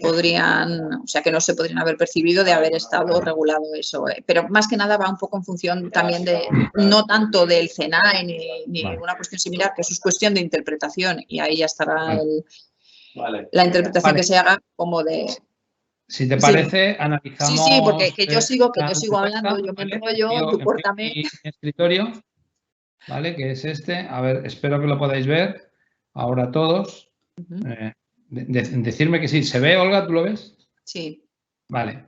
podrían, o sea, que no se podrían haber percibido de haber estado regulado eso. Pero más que nada va un poco en función también de, no tanto del CENAE ni una cuestión similar, que eso es cuestión de interpretación y ahí ya estará la interpretación que se haga como de... Si te parece, analizamos... Sí, porque que yo sigo hablando, yo me enrollo, tú córtame. Mi escritorio, ¿vale? Que es este. A ver, espero que lo podáis ver ahora todos. Decirme que sí. ¿Se ve, Olga? ¿Tú lo ves? Sí. Vale.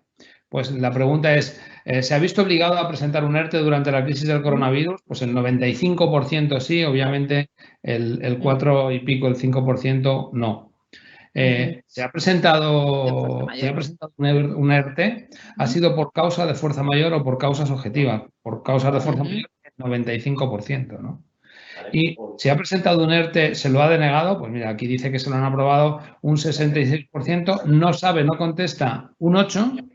Pues la pregunta es, ¿se ha visto obligado a presentar un ERTE durante la crisis del coronavirus? Pues el 95% sí, obviamente el 4 y pico, el 5% no. Se ha presentado un ERTE, ha sido por causa de fuerza mayor o por causas objetivas. Por causas de fuerza mayor, el 95%, ¿no? Y si ha presentado un ERTE, se lo ha denegado, pues mira, aquí dice que se lo han aprobado un 66%, no sabe, no contesta un 8%,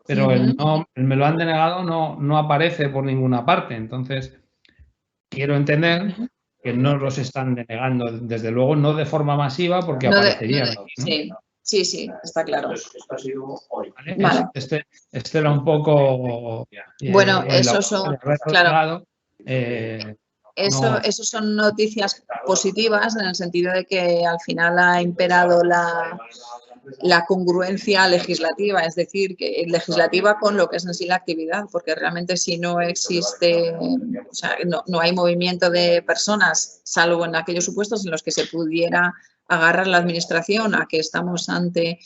pero el me lo han denegado no aparece por ninguna parte. Entonces, quiero entender que no los están denegando, desde luego no de forma masiva, porque aparecería aquí, ¿no? Sí, está claro. ¿Vale? Este era un poco... Bueno, eso son... Claro. No. Eso son noticias positivas en el sentido de que al final ha imperado la congruencia legislativa, es decir, que legislativa con lo que es en sí la actividad, porque realmente si no existe, o sea, no hay movimiento de personas, salvo en aquellos supuestos en los que se pudiera agarrar la administración a que estamos ante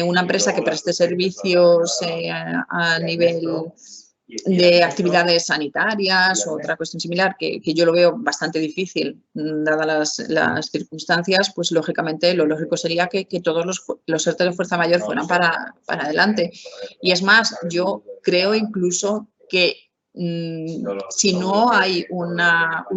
una empresa que preste servicios a nivel de actividades sanitarias o otra cuestión similar, que yo lo veo bastante difícil, dadas las circunstancias, pues lógicamente lo lógico sería que todos los ERTE de fuerza mayor fueran para adelante. Y es más, yo creo incluso que si no hay un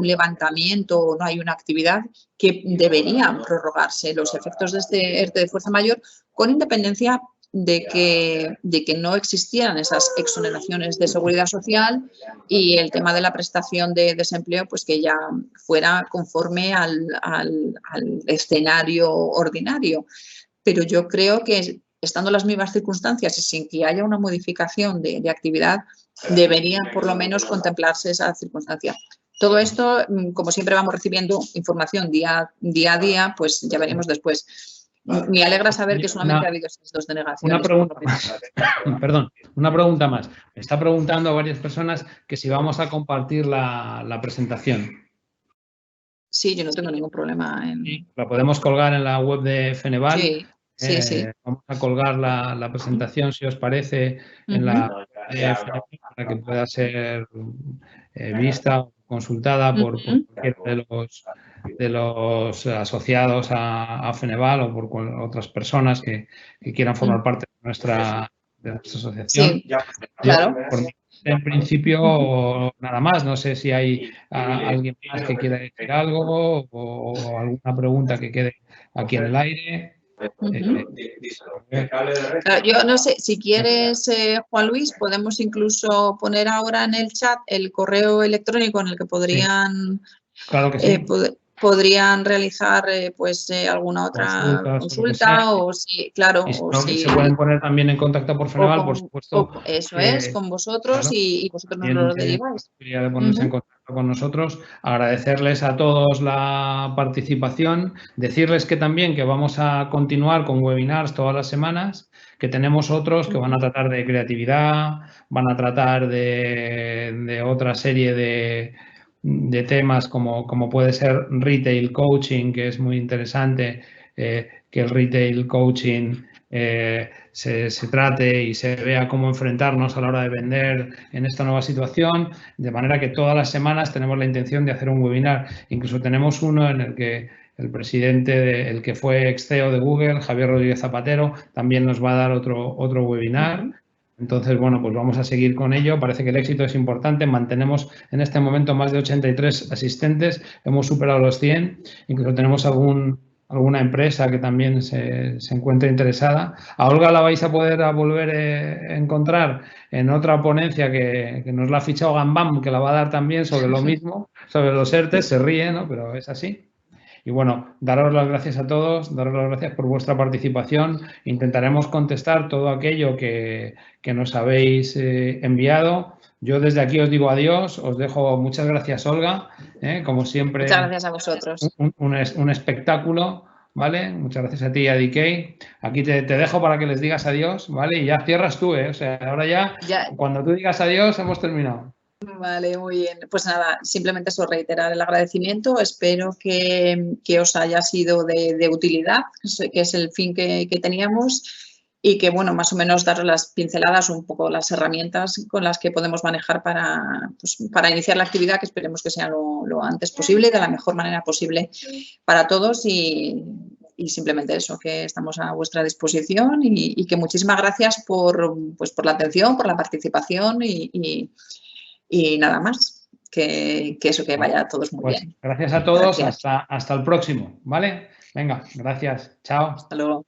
levantamiento o no hay una actividad, que deberían prorrogarse los efectos de este ERTE de fuerza mayor, con independencia de que no existieran esas exoneraciones de seguridad social y el tema de la prestación de desempleo, pues que ya fuera conforme al escenario ordinario. Pero yo creo que estando las mismas circunstancias y sin que haya una modificación de actividad, deberían por lo menos contemplarse esa circunstancia. Todo esto, como siempre vamos recibiendo información día a día, pues ya veremos después. Me alegra saber que solamente ha habido esas dos denegaciones. Una pregunta más. Me está preguntando a varias personas que si vamos a compartir la presentación. Sí, yo no tengo ningún problema. La podemos colgar en la web de Feneval. Sí. Vamos a colgar la presentación, si os parece, en la Feneval para que pueda ser vista o consultada por cualquiera de los asociados a Feneval o por otras personas que quieran formar parte de nuestra asociación. Sí, claro. En principio, nada más. No sé si hay alguien más que quiera decir algo o alguna pregunta que quede aquí en el aire. Yo no sé, si quieres, Juan Luis, podemos incluso poner ahora en el chat el correo electrónico en el que podrían, claro que sí. podrían realizar alguna otra consulta o si, claro, se pueden poner también en contacto por Feneval, por supuesto. Eso es, con vosotros, claro, y vosotros nos lo deriváis. De ponerse en contacto con nosotros, agradecerles a todos la participación, decirles que también que vamos a continuar con webinars todas las semanas, que tenemos otros que van a tratar de creatividad, van a tratar de otra serie de temas como puede ser retail coaching, que es muy interesante, que el retail coaching se trate y se vea cómo enfrentarnos a la hora de vender en esta nueva situación, de manera que todas las semanas tenemos la intención de hacer un webinar. Incluso tenemos uno en el que el presidente, el que fue ex CEO de Google, Javier Rodríguez Zapatero, también nos va a dar otro webinar. Entonces, bueno, pues vamos a seguir con ello. Parece que el éxito es importante. Mantenemos en este momento más de 83 asistentes. Hemos superado los 100. Incluso tenemos alguna empresa que también se encuentre interesada. A Olga la vais a poder volver a encontrar en otra ponencia que nos la ha fichado Gambam, que la va a dar también sobre lo mismo, sobre los ERTES. Se ríe, ¿no? Pero es así. Y bueno, daros las gracias a todos, daros las gracias por vuestra participación. Intentaremos contestar todo aquello que nos habéis enviado. Yo desde aquí os digo adiós, os dejo. Muchas gracias, Olga. Como siempre. Muchas gracias a vosotros. Un espectáculo, ¿vale? Muchas gracias a ti y a DK. Aquí te dejo para que les digas adiós, ¿vale? Y ya cierras tú, ¿eh? O sea, ahora ya, cuando tú digas adiós, hemos terminado. Vale, muy bien. Pues nada, simplemente eso, reiterar el agradecimiento. Espero que os haya sido de utilidad, que es el fin que teníamos, y que, bueno, más o menos daros las pinceladas, un poco las herramientas con las que podemos manejar para iniciar la actividad, que esperemos que sea lo antes posible, de la mejor manera posible para todos y simplemente eso, que estamos a vuestra disposición y que muchísimas gracias por la atención, por la participación y nada más, que eso, que vaya a todos muy bien. Gracias a todos, hasta el próximo, ¿vale? Venga, gracias, chao. Hasta luego.